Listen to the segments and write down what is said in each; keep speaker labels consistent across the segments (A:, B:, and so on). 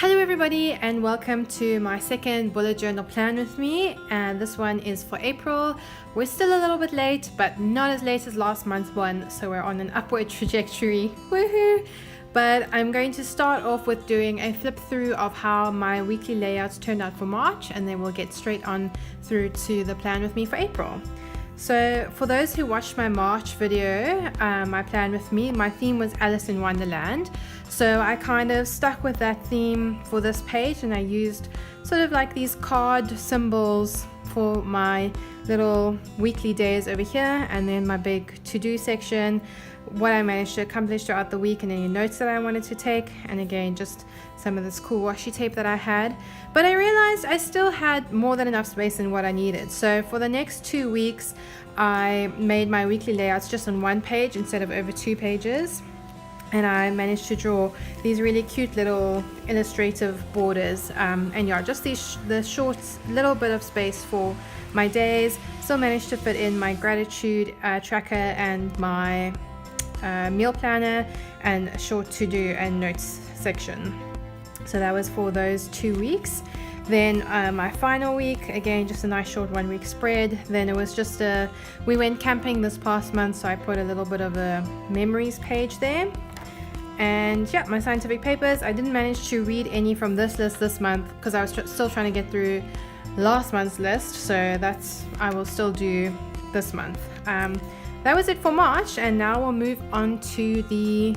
A: Hello everybody and welcome to my second bullet journal plan with me, and this one is for April. We're still a little bit late, but not as late as last month's one, so we're on an upward trajectory. Woohoo! But I'm going to start off with doing a flip through of how my weekly layouts turned out for March, and then we'll get straight on through to the plan with me for April. So for those who watched my March video, my plan with me, my theme was Alice in Wonderland. So I kind of stuck with that theme for this page, and I used sort of like these card symbols for my little weekly days over here, and then my big to-do section, what I managed to accomplish throughout the week, and any notes that I wanted to take, and again just some of this cool washi tape that I had. But I realized I still had more than enough space in what I needed. So for the next 2 weeks I made my weekly layouts just on one page instead of over 2 pages, and I managed to draw these really cute little illustrative borders, and yeah, just the short little bit of space for my days. Still managed to fit in my gratitude tracker and my meal planner and a short to-do and notes section. So that was for those 2 weeks. Then my final week, again just a nice short 1 week spread. Then it was just we went camping this past month, so I put a little bit of a memories page there. And yeah, my scientific papers, I didn't manage to read any from this list this month because I was still trying to get through last month's list, so that's I will still do this month. That was it for March, and now we'll move on to the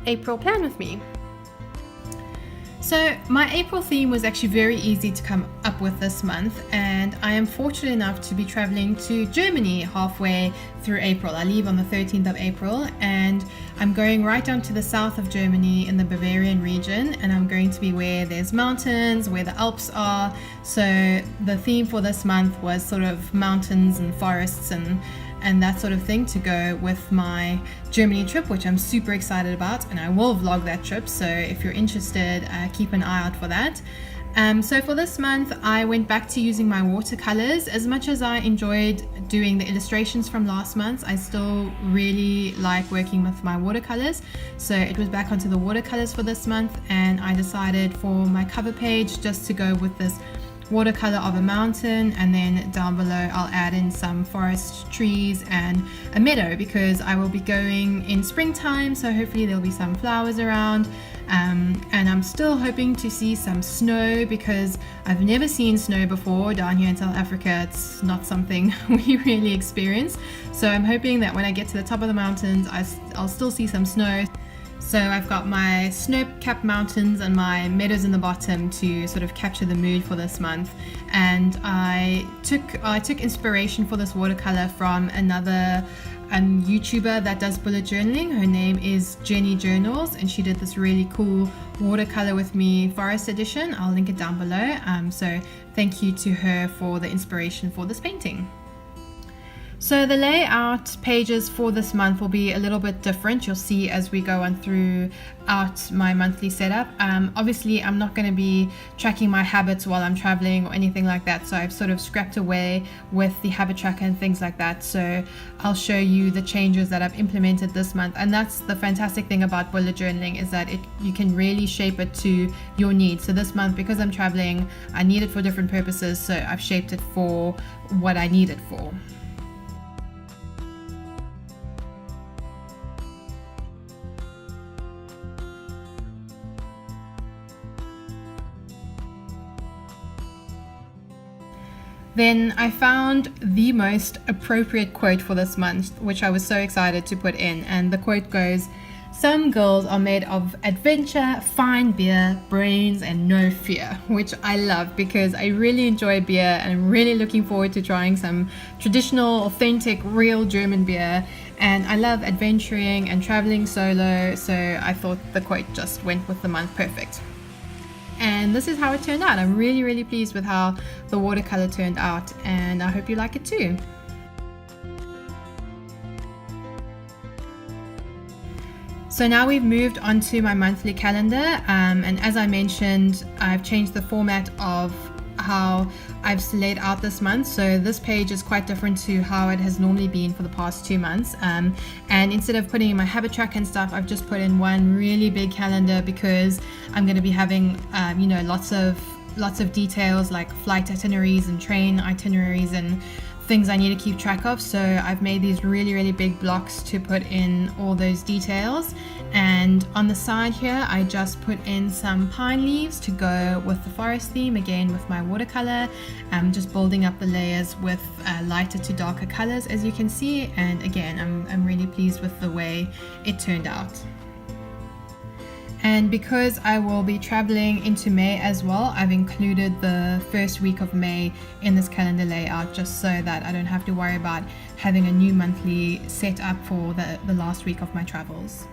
A: April plan with me. So my April theme was actually very easy to come up with this month, and I am fortunate enough to be traveling to Germany halfway through April. I leave on the 13th of April, and I'm going right down to the south of Germany in the Bavarian region, and I'm going to be where there's mountains, where the Alps are. So the theme for this month was sort of mountains and forests and that sort of thing to go with my Germany trip, which I'm super excited about, and I will vlog that trip, so if you're interested, keep an eye out for that. So for this month I went back to using my watercolors. As much as I enjoyed doing the illustrations from last month, I still really like working with my watercolors, so it was back onto the watercolors for this month, and I decided for my cover page just to go with this watercolor of a mountain, and then down below I'll add in some forest trees and a meadow because I will be going in springtime, so hopefully there'll be some flowers around, and I'm still hoping to see some snow because I've never seen snow before down here in South Africa. It's not something we really experience, so I'm hoping that when I get to the top of the mountains I'll still see some snow. So I've got my snow-capped mountains and my meadows in the bottom to sort of capture the mood for this month. And I took inspiration for this watercolor from another YouTuber that does bullet journaling. Her name is JennyJournals, and she did this really cool watercolor with me forest edition. I'll link it down below. So thank you to her for the inspiration for this painting. So the layout pages for this month will be a little bit different. You'll see as we go on throughout my monthly setup. Obviously I'm not going to be tracking my habits while I'm traveling or anything like that, so I've sort of scrapped away with the habit tracker and things like that. So I'll show you the changes that I've implemented this month, and that's the fantastic thing about bullet journaling, is that you can really shape it to your needs. So this month, because I'm traveling, I need it for different purposes, so I've shaped it for what I need it for. Then I found the most appropriate quote for this month, which I was so excited to put in, and the quote goes, "Some girls are made of adventure, fine beer, brains, and no fear," which I love because I really enjoy beer and I'm really looking forward to trying some traditional, authentic, real German beer, and I love adventuring and traveling solo, so I thought the quote just went with the month perfect. And this is how it turned out. I'm really, really pleased with how the watercolor turned out, and I hope you like it too. So now we've moved on to my monthly calendar, and as I mentioned, I've changed the format of how I've laid out this month. So this page is quite different to how it has normally been for the past 2 months, and instead of putting in my habit track and stuff, I've just put in one really big calendar because I'm going to be having you know, lots of details like flight itineraries and train itineraries and things I need to keep track of. So I've made these really big blocks to put in all those details, and on the side here I just put in some pine leaves to go with the forest theme, again with my watercolor. I'm just building up the layers with lighter to darker colors, as you can see, and again I'm really pleased with the way it turned out. And because I will be traveling into May as well, I've included the first week of May in this calendar layout, just so that I don't have to worry about having a new monthly set up for the last week of my travels.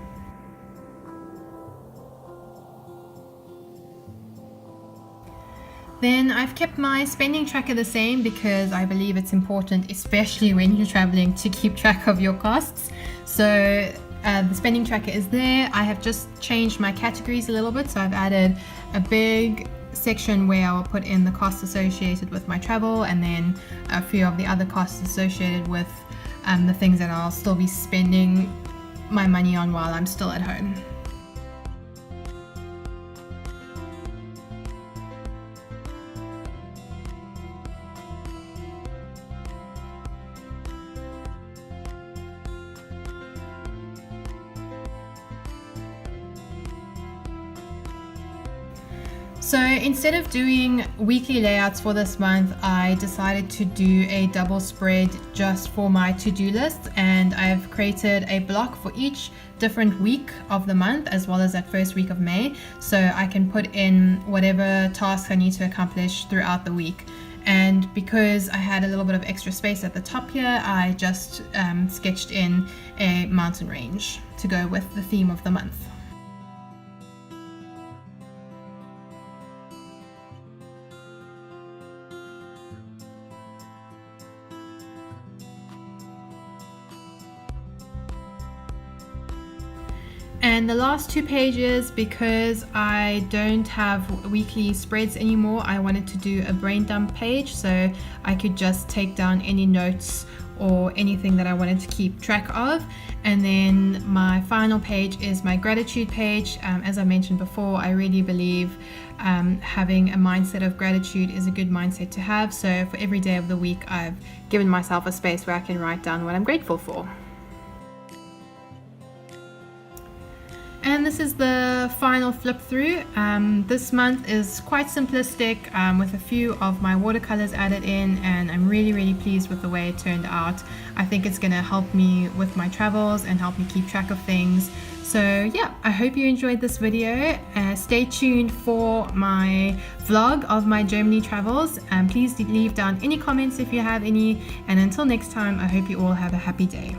A: Then I've kept my spending tracker the same because I believe it's important, especially when you're traveling, to keep track of your costs. So the spending tracker is there. I have just changed my categories a little bit, so I've added a big section where I will put in the costs associated with my travel, and then a few of the other costs associated with the things that I'll still be spending my money on while I'm still at home. So instead of doing weekly layouts for this month, I decided to do a double spread just for my to-do list, and I've created a block for each different week of the month as well as that first week of May, so I can put in whatever tasks I need to accomplish throughout the week. And because I had a little bit of extra space at the top here, I just sketched in a mountain range to go with the theme of the month. And the last 2 pages, because I don't have weekly spreads anymore, I wanted to do a brain dump page so I could just take down any notes or anything that I wanted to keep track of. And then my final page is my gratitude page. As I mentioned before, I really believe having a mindset of gratitude is a good mindset to have. So for every day of the week, I've given myself a space where I can write down what I'm grateful for. And this is the final flip through. This month is quite simplistic with a few of my watercolors added in, and I'm really pleased with the way it turned out. I think it's going to help me with my travels and help me keep track of things. So yeah, I hope you enjoyed this video. Stay tuned for my vlog of my Germany travels, and please leave down any comments if you have any, and until next time, I hope you all have a happy day.